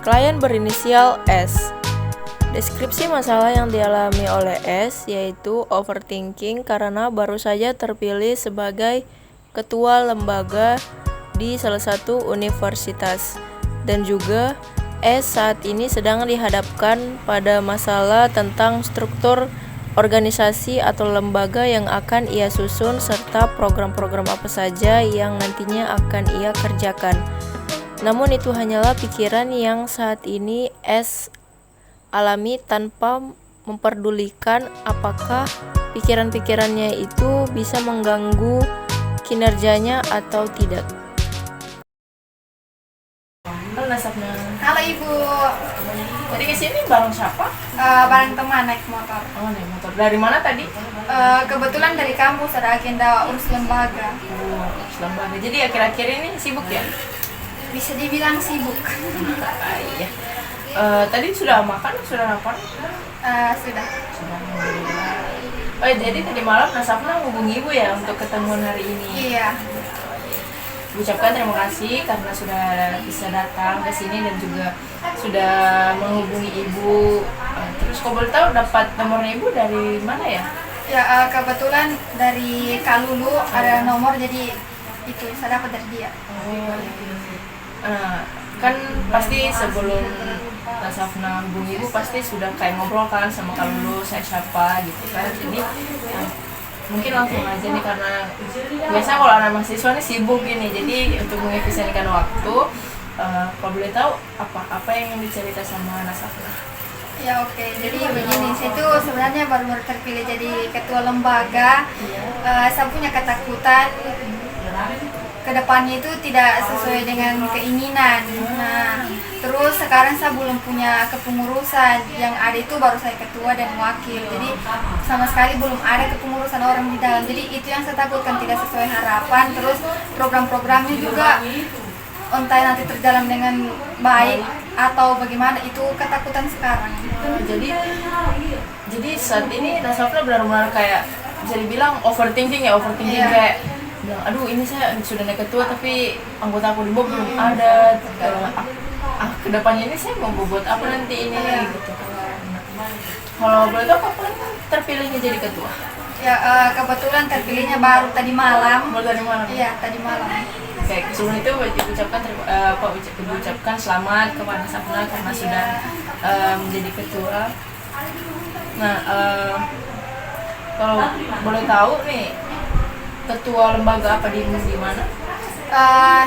Klien berinisial S. Deskripsi masalah yang dialami oleh S yaitu overthinking karena baru saja terpilih sebagai ketua lembaga di salah satu universitas, dan juga S saat ini sedang dihadapkan pada masalah tentang struktur organisasi atau lembaga yang akan ia susun serta program-program apa saja yang nantinya akan ia kerjakan. Namun itu hanyalah pikiran yang saat ini S alami tanpa memperdulikan apakah pikiran-pikirannya itu bisa mengganggu kinerjanya atau tidak. Halo Nasabna. Halo Ibu. Tadi kesini bareng siapa? Bareng teman naik motor. Oh, naik motor. Dari mana tadi? Kebetulan dari kampus ada agenda urus lembaga. Urus lembaga. Jadi akhir-akhir ini sibuk ya? Bisa dibilang sibuk. Iya. Tadi sudah makan? Sudah lapar? Sudah. Oh, jadi tadi malam Nasabna hubungi Ibu ya untuk ketemuan hari ini. Iya. Ucapkan terima kasih karena sudah bisa datang ke sini dan juga sudah menghubungi Ibu. Terus kalau boleh tahu dapat nomornya Ibu dari mana ya? Ya, kebetulan dari Kak Lulu ada nomor, jadi itu saya dapat dari dia. Oh, kan pasti sebelum Nasabna hubungi Ibu pasti sudah kayak ngobrol kan sama Kak Lulu, saya siapa gitu kan. Jadi mungkin langsung aja nih, karena biasanya kalau anak mahasiswa nih sibuk gini, jadi untuk mengefisienkan waktu, kalau boleh tahu apa yang dicerita sama Nasabna? Ya oke. Jadi begini, saya itu sebenarnya baru terpilih jadi ketua lembaga. Saya punya ketakutan kedepannya itu tidak sesuai dengan keinginan. Nah, terus sekarang saya belum punya kepengurusan, yang ada itu baru saya ketua dan wakil, jadi sama sekali belum ada kepengurusan orang di dalam. Jadi itu yang saya takutkan, tidak sesuai harapan. Terus program-programnya juga entah nanti terjalan dengan baik atau bagaimana, itu ketakutan sekarang. Jadi saat ini Nasabna benar-benar kayak bisa dibilang overthinking ya, Iya. Kayak bilang, aduh ini saya sudah naik ketua tapi anggota aku di bawah belum ada, kedepannya ini saya mau buat apa nanti ini gitu. Kalau boleh tahu kapan terpilihnya jadi ketua? Ya, kebetulan terpilihnya baru tadi malam. Baru dari mana? Iya, tadi malam. Oke, sebelum itu ucapkan selamat kepada Nasabna karena sudah menjadi ketua. Nah, kalau boleh tahu nih, ketua lembaga apa di mana?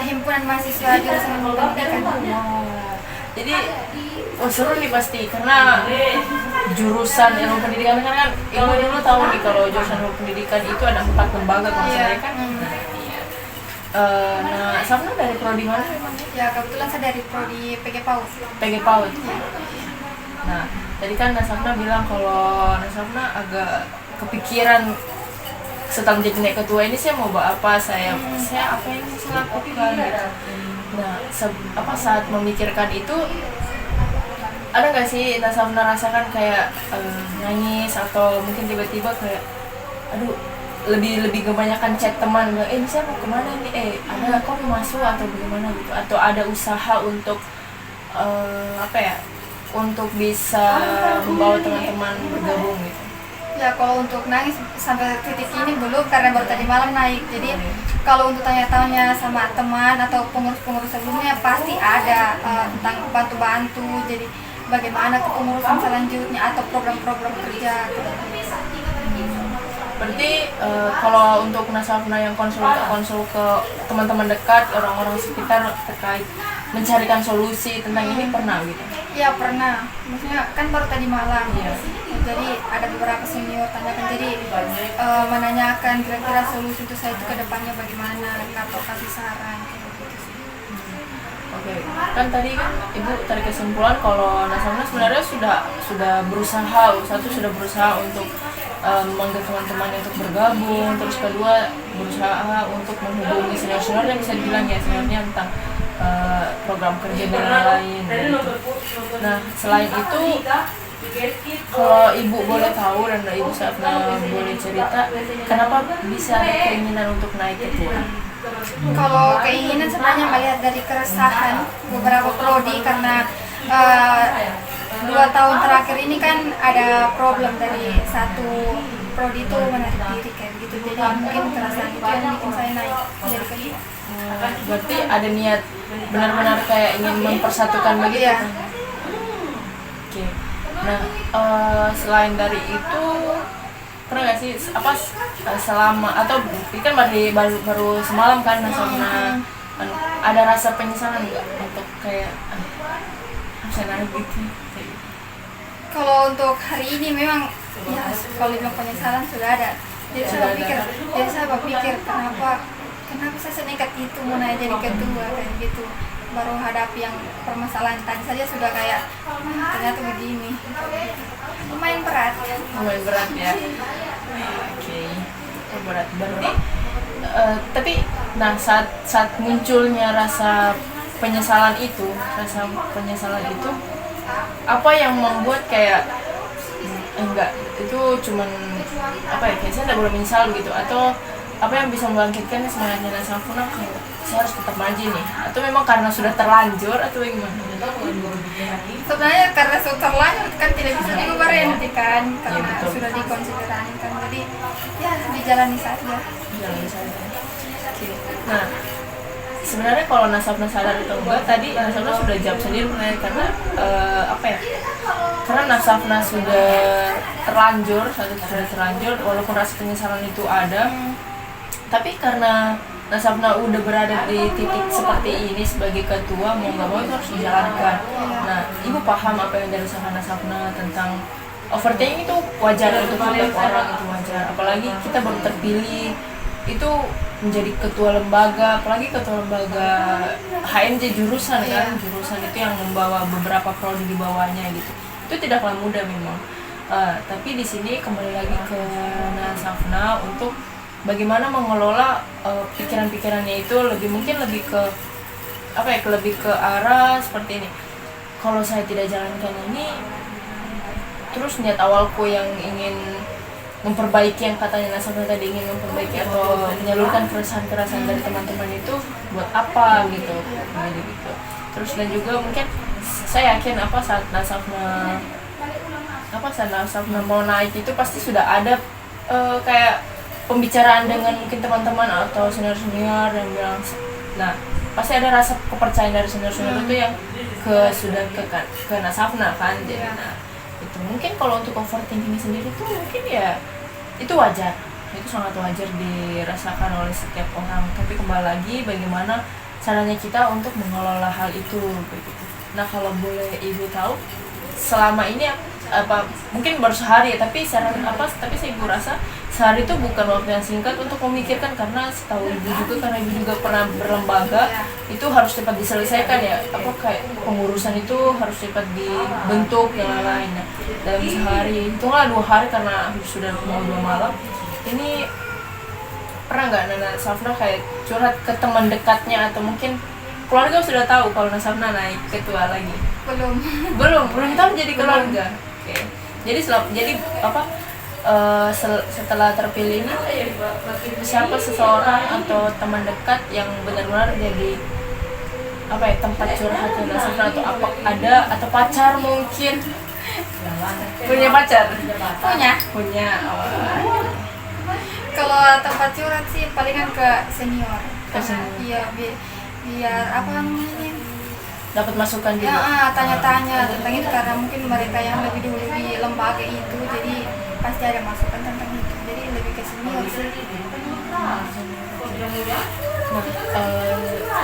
Himpunan mahasiswa jurusan ilmu pendidikan. Jadi seru nih pasti, karena jurusan ilmu pendidikan kan Ibu dulu tahu nih kalau jurusan ilmu pendidikan itu ada 4 lembaga kalau saya kan. Nah, Sabna dari prodi mana memang? Ya, kebetulan saya dari prodi PG PAUD. PG PAUD. Nah, tadi kan Nasabna bilang kalau Nasabna agak kepikiran setelah menjadi naik ketua ini saya mau buat apa, saya apa yang saya lakukan gitu. Nah, saat memikirkan itu ada nggak sih Nasabna rasakan kayak nangis atau mungkin tiba-tiba kayak aduh lebih kebanyakan chat teman bilang ini saya mau kemana nih, ada kok mau masuk atau bagaimana gitu, atau ada usaha untuk untuk bisa membawa teman-teman bergabung gitu? Ya, kalau untuk nangis sampai titik ini belum, karena baru tadi malam naik. Jadi kalau untuk tanya-tanya sama teman atau pengurus-pengurus sebelumnya pasti ada tentang bantu-bantu. Jadi bagaimana kepengurusan selanjutnya atau program-program kerja. Berarti kalau untuk Nasabna yang konsul ke teman-teman dekat, orang-orang sekitar terkait mencarikan solusi tentang ini pernah gitu? Ya pernah, maksudnya kan baru tadi malam. Iya. Jadi ada beberapa senior tanyakan, jadi menanyakan kira-kira solusi untuk saya itu ke depannya bagaimana, atau kasih saran kayak gitu sih. Oke, kan tadi kan Ibu tarik kesimpulan kalau Nasabna sebenarnya sudah berusaha untuk memanggil teman-teman untuk bergabung, terus kedua berusaha untuk menghubungi senior-senior yang bisa dibilang ya seniornya tentang program kerja dan lain-lain gitu. Nah, selain itu kalau Ibu boleh tahu dan Ibu Sabna boleh cerita, kenapa bisa ada keinginan untuk naik ketua? Kalau keinginan sebenarnya melihat dari keresahan beberapa prodi, karena 2 tahun terakhir ini kan ada problem dari satu prodi itu menarik diri kayak gitu, jadi mungkin perasaan itu yang bikin saya naik jadi kedua. Berarti ada niat benar-benar kayak ingin mempersatukan begitu Iya. kan? Oke. Nah, selain dari itu pernah nggak sih selama atau ini kan baru semalam kan Nasabna ada rasa penyesalan nggak untuk kayak harusnya naik gitu? Kalau untuk hari ini memang ya kalau dibilang penyesalan sudah ada. Jadi saya berpikir kenapa saya senekat itu mau naik jadi ketua kayak gitu. Baru hadapi yang permasalahan tadi saja sudah kayak ternyata begini. Lumayan berat. Lumayan berat ya. Oke. Berat berarti tapi nah saat munculnya rasa penyesalan itu apa yang membuat kayak enggak itu cuman apa ya, kayak saya tidak boleh menyesal gitu, atau apa yang bisa membangkitkan semangatnya Nasafna kayak saya harus tetap maju nih, atau memang karena sudah terlanjur atau gimana? Sebenarnya karena sudah terlanjur kan tidak bisa diubah nanti kan, karena Ya, betul. sudah dikonsiderasikan, jadi ya dijalani saja. Jalan saya. Oke. Nah, sebenarnya kalau Nasabna sadar atau enggak, tadi Nasabna sudah jawab sendiri mengenai karena karena Nasabna sudah terlanjur walaupun rasa penyesalan itu ada, tapi karena Nasabna udah berada di titik seperti ini sebagai ketua, mau nggak mau itu harus dijalankan. Nah, ibu paham apa yang dirasakan Nasabna tentang overthinking itu wajar untuk setiap orang, itu wajar. Apalagi kita baru terpilih itu menjadi ketua lembaga, apalagi ketua lembaga HMJ jurusan kan, jurusan itu yang membawa beberapa prodi di bawahnya gitu. Itu tidaklah mudah memang. Tapi di sini kembali lagi ke Nasafna untuk bagaimana mengelola pikiran-pikirannya itu lebih ke lebih ke arah seperti ini. Kalau saya tidak jalankan ini, terus niat awalku yang ingin memperbaiki, yang katanya Nasabna tadi ingin memperbaiki atau menyalurkan keresahan dari teman-teman itu buat apa gitu. Terus dan juga mungkin saya yakin saat Nasabna mau naik itu pasti sudah ada kayak pembicaraan dengan mungkin teman-teman atau senior yang bilang, nah pasti ada rasa kepercayaan dari senior itu yang sudah ke Nasabna kan. Jadi nah itu mungkin kalau untuk overthinking sendiri tuh mungkin ya itu wajar, itu sangat wajar dirasakan oleh setiap orang, tapi kembali lagi bagaimana caranya kita untuk mengelola hal itu begitu. Nah, kalau boleh ibu tahu selama ini mungkin baru sehari ya, tapi saya ibu rasa sehari itu bukan waktu yang singkat untuk memikirkan, karena setahu ibu juga, karena ibu juga pernah berlembaga, itu harus cepat diselesaikan ya, kayak pengurusan itu harus cepat dibentuk dan lain-lain. Nah, dalam sehari, hitunglah 2 hari karena sudah mau 2 malam. Ini pernah nggak Nasafna kayak curhat ke teman dekatnya, atau mungkin keluarga sudah tahu kalau Nasafna naik ketua lagi? belum tahu jadi keluarga. Oke. Jadi setelah terpilih ini siapa seseorang atau teman dekat yang benar-benar jadi tempat curhatnya Nasafna, atau atau pacar mungkin? Punya pacar? Punya. Kalau tempat curhat sih palingan ke senior. Iya, biar apa namanya, dapat masukan juga. Ya, tanya-tanya tentang itu, karena mungkin mereka yang lebih dulu di lembaga itu, jadi pasti ada masukan tentang itu. Jadi lebih ke senior sih.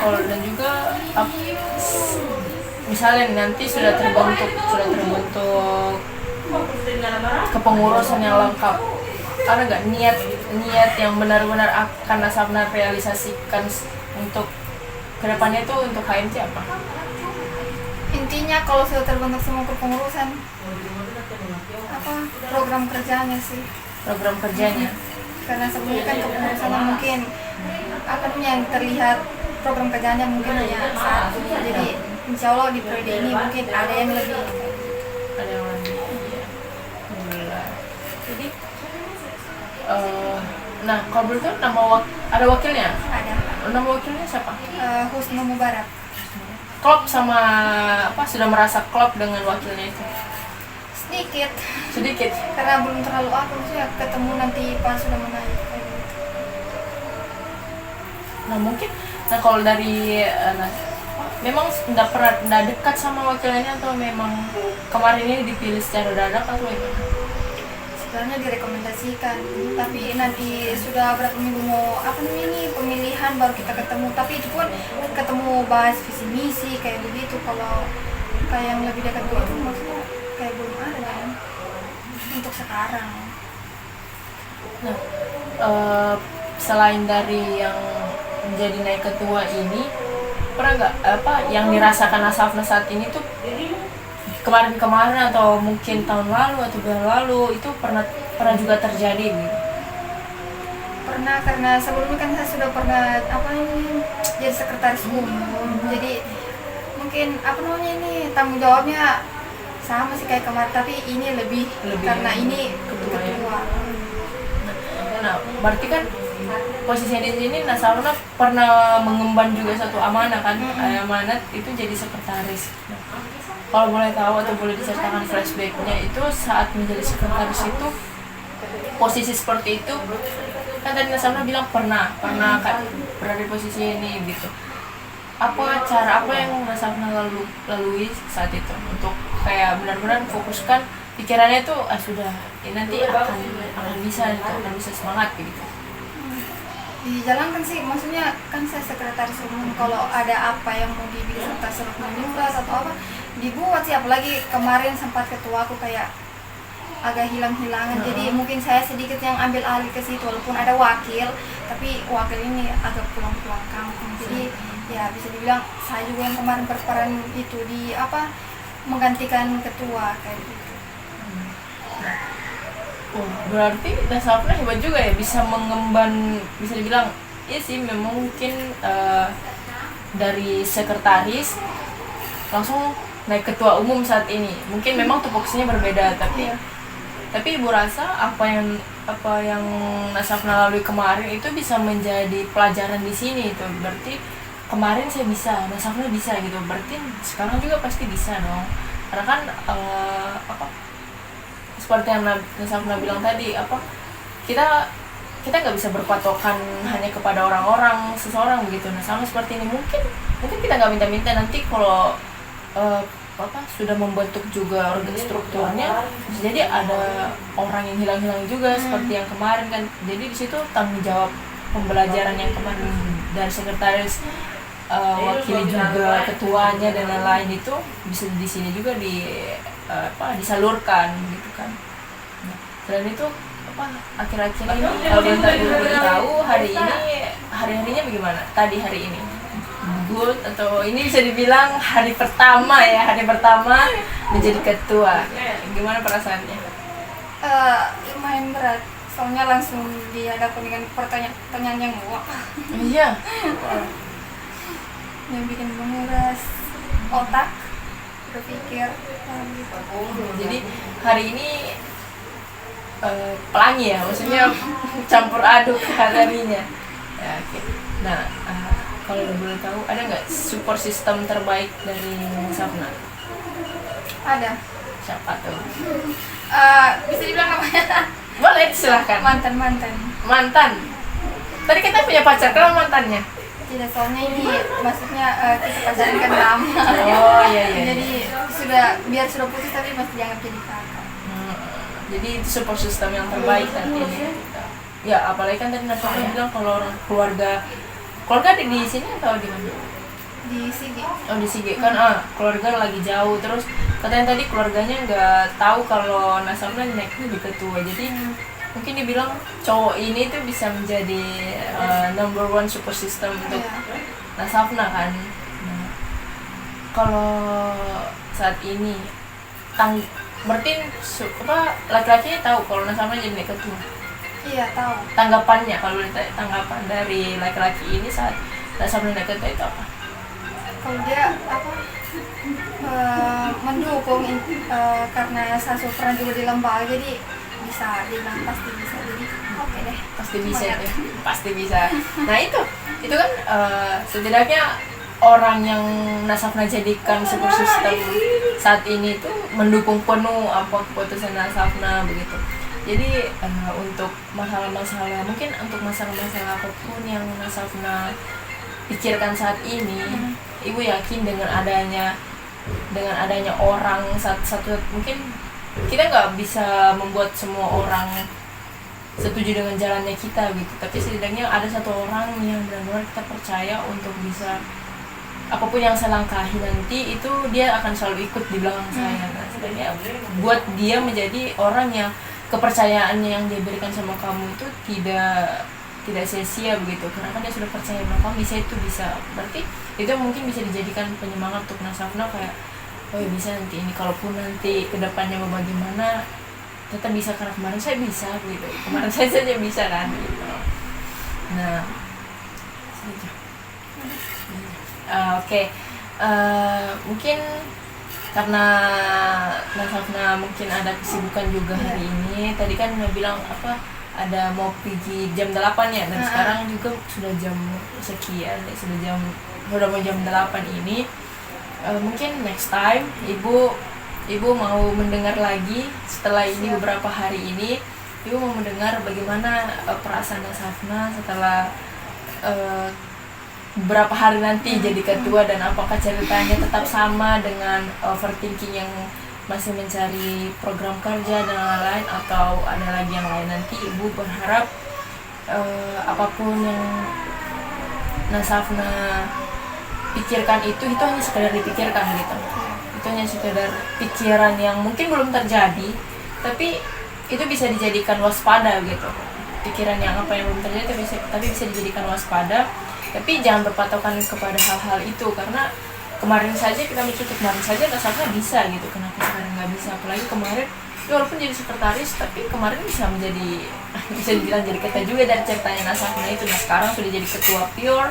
Kalau dan juga misalnya nanti sudah terbentuk kepengurusan yang lengkap, ada nggak niat yang benar-benar akan Nasabna realisasikan untuk kedepannya itu untuk HMJ apa? Intinya kalau sudah terbentuk semua kepengurusan, program kerjanya sih. Program kerjanya. Karena sebelumnya kan kepengurusannya mungkin yang terlihat program kerjanya mungkin hanya satu. Jadi insya Allah di periode ini mungkin ada yang lebih. Iya. Alhamdulillah. Jadi nah kalau begitu ada wakilnya? Ada. Nama wakilnya siapa? Husnu Mubarak. klop sama sudah merasa klop dengan wakilnya itu? Sedikit karena belum terlalu maksudnya ketemu nanti pas sudah menaik kayak gitu. Nah mungkin kalau dari memang nggak dekat sama wakilnya atau memang kemarin ini dipilih secara dadak atau gimana? Sebenarnya direkomendasikan, tapi nanti sudah berapa minggu mau pemilihan baru kita ketemu, tapi itu pun ketemu bahas visi misi kayak begitu. Kalau kayak yang lebih dekat begitu maksudnya kayak belum ada kan untuk sekarang. Nah selain dari yang menjadi naik ketua ini, pernah nggak yang dirasakan Asafna saat ini tuh kemarin atau mungkin tahun lalu atau bulan lalu itu pernah juga terjadi gitu? Pernah, karena sebelumnya kan saya sudah pernah jadi sekretaris umum, jadi mungkin tanggung jawabnya sama sih kayak kemarin, tapi ini lebih karena ini ketua. Nah berarti kan posisinya di sini Nasaruna pernah mengemban juga satu amanah kan, amanat itu jadi sekretaris. Kalau boleh tahu atau boleh diceritakan flashbacknya itu saat menjadi sekretaris itu posisi seperti itu kan tadi Nasaruna bilang pernah kan berada di posisi ini gitu. Cara apa yang Nasaruna lalui saat itu untuk kayak benar-benar fokuskan pikirannya itu sudah nanti akan bisa semangat gitu. Dijalankan sih, maksudnya kan saya sekretaris umum, kalau ada apa yang mau dibikin serta surat menyurat atau apa dibuat sih, apalagi kemarin sempat ketua aku kayak agak hilang-hilangan, jadi mungkin saya sedikit yang ambil alih ke situ, walaupun ada wakil, tapi wakil ini agak pulang-pulang kampung, jadi ya bisa dibilang saya juga yang kemarin berperan itu di menggantikan ketua kayak gitu. Berarti Nasaruna hebat juga ya, bisa mengemban, bisa dibilang ya sih memang mungkin dari sekretaris langsung naik ketua umum saat ini. Mungkin memang tupoksinya berbeda, tapi ibu rasa apa yang Nasaruna lalui kemarin itu bisa menjadi pelajaran di sini itu. Berarti kemarin saya bisa, Nasaruna bisa gitu, berarti sekarang juga pasti bisa dong. Karena kan seperti yang Nasaruna bilang tadi, kita nggak bisa berpatokan hanya kepada seseorang begitu. Nah sama seperti ini mungkin kita nggak minta-minta, nanti kalau sudah membentuk juga strukturnya, bisa jadi ada orang yang hilang-hilang juga seperti yang kemarin kan. Jadi di situ tanggung jawab pembelajaran yang kemarin dari sekretaris, wakili juga ketuanya dan lain-lain itu bisa di sini juga disalurkan gitu kan. Nah, selain itu akhir-akhir ini kalau boleh tahu hari-harinya bagaimana? Hari ini good atau ini bisa dibilang hari pertama menjadi ketua, gimana perasaannya? Lumayan berat, soalnya langsung dihadapkan dengan pertanyaan yang wah. Iya. Yang bikin menguras otak, berpikir gitu. Jadi hari ini pelangi ya, maksudnya campur aduk harinya. Ya, oke. Nah, kalau boleh tahu ada nggak support system terbaik dari Nasaruna? Ada. Siapa tuh? Bisa dibilang namanya? Boleh, silahkan. Mantan. Tadi kita punya pacar, kan mantannya? Tidak, soalnya ini maksudnya kita pacaran kan lama. Oh iya. Jadi biar sudah putus tapi masih dianggap jadi kakak. Jadi itu support system yang terbaik saat ini. Ya apalagi kan tadi Nasaruna bilang kalau keluarga di sini atau di mana? Di Sigi. Oh di Sigi kan, keluarga lagi jauh, terus katanya tadi keluarganya nggak tahu kalau Nasaruna naiknya di ketua, jadi mungkin dibilang cowok ini tuh bisa menjadi number one support system untuk Nasaruna kan. Nah, kalau saat ini berarti laki-lakinya tahu kalau Nasaruna jadi naik ketua? Iya tahu. Tanggapannya, kalau tanggapan dari laki-laki ini saat Nasaruna naik ketua itu apa? Kalau dia mendukung karena saya pernah juga di lembaga, jadi bisa dibilang pasti bisa, jadi oke deh. Pasti bisa. Nah itu kan setidaknya orang yang Nasafna jadikan support system saat ini tuh mendukung penuh apa keputusan Nasafna begitu. Jadi untuk masalah-masalah, mungkin untuk masalah-masalah apapun yang Nasafna pikirkan saat ini, ibu yakin dengan adanya orang satu mungkin kita nggak bisa membuat semua orang setuju dengan jalannya kita gitu, tapi setidaknya ada satu orang yang benar-benar kita percaya untuk bisa apapun yang saya langkahi nanti itu dia akan selalu ikut di belakang saya. Nah, setidaknya buat dia menjadi orang yang kepercayaannya yang dia berikan sama kamu itu tidak sia-sia begitu, karena kan dia sudah percaya bahwa kamu bisa, berarti itu mungkin bisa dijadikan penyemangat untuk Nasafna kayak, oh ya bisa nanti ini, kalaupun nanti kedepannya mau bagaimana tetap bisa, karena kemarin saya bisa gitu, kemarin saya saja bisa kan gitu. Nah oke. Mungkin karena Nasafna mungkin ada kesibukan juga hari ini. Tadi kan bilang apa, ada mau pergi jam 8 ya, dan sekarang juga sudah jam sekian, sudah mau jam 8 ini. Mungkin next time ibu mau mendengar lagi setelah ini, beberapa hari ini ibu mau mendengar bagaimana perasaan Nasafna setelah beberapa hari nanti jadi ketua, dan apakah ceritanya tetap sama dengan overthinking yang masih mencari program kerja dan lain-lain, atau ada lagi yang lain. Nanti ibu berharap apapun yang Nasafna pikirkan itu hanya sekedar dipikirkan gitu, itu hanya sekedar pikiran yang mungkin belum terjadi, tapi itu bisa dijadikan waspada gitu. Pikiran yang apa yang belum terjadi tapi bisa dijadikan waspada. Tapi jangan berpatokan kepada hal-hal itu, karena kemarin saja kita mencukup, kemarin saja Nasafna bisa gitu, kenapa sekarang nggak bisa? Apalagi kemarin ya walaupun jadi sekretaris, tapi kemarin bisa dibilang jadi ketua juga dari ceritanya Nasafna itu. Nah sekarang sudah jadi ketua pure,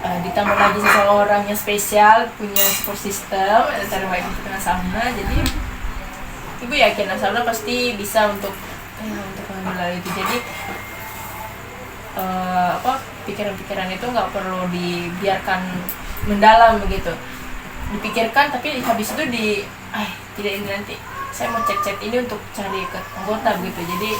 ditambah lagi seseorang yang spesial, punya support system antara baik itu Nasafna. Jadi ibu yakin Nasafna pasti bisa untuk mengambil hal itu. Jadi pikiran-pikiran itu nggak perlu dibiarkan mendalam begitu, dipikirkan tapi habis itu tidak, ini nanti saya mau cek ini untuk cari ke anggota begitu. Jadi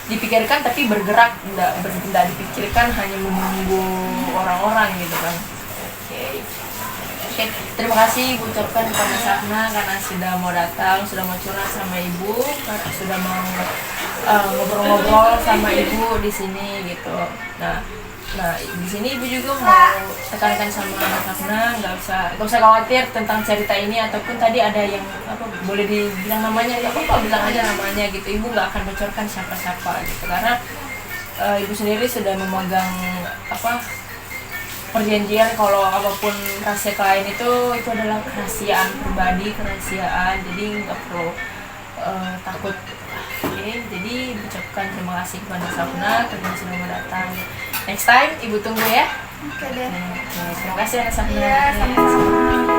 dipikirkan tapi bergerak, tidak dipikirkan hanya menunggu orang-orang gitu kan. Oke, terima kasih ibu ucapkan kepada Nasafna karena sudah mau datang, sudah mau curhat sama ibu, karena sudah mau ngobrol-ngobrol sama ibu di sini gitu. Nah di sini ibu juga mau tekankan sama Nasafna, nggak usah khawatir tentang cerita ini, ataupun tadi ada yang boleh dibilang namanya, ya bilang aja namanya gitu. Ibu nggak akan bocorkan siapa-siapa gitu, karena ibu sendiri sudah memegang perjanjian kalau apapun rahasia klien itu adalah kerahasiaan pribadi, jadi nggak perlu takut. Oke, jadi ucapkan terima kasih kepada Nasafna karena sudah mau datang. Next time ibu tunggu ya. Oke deh. Terima kasih Nasafna. Iya, sama-sama.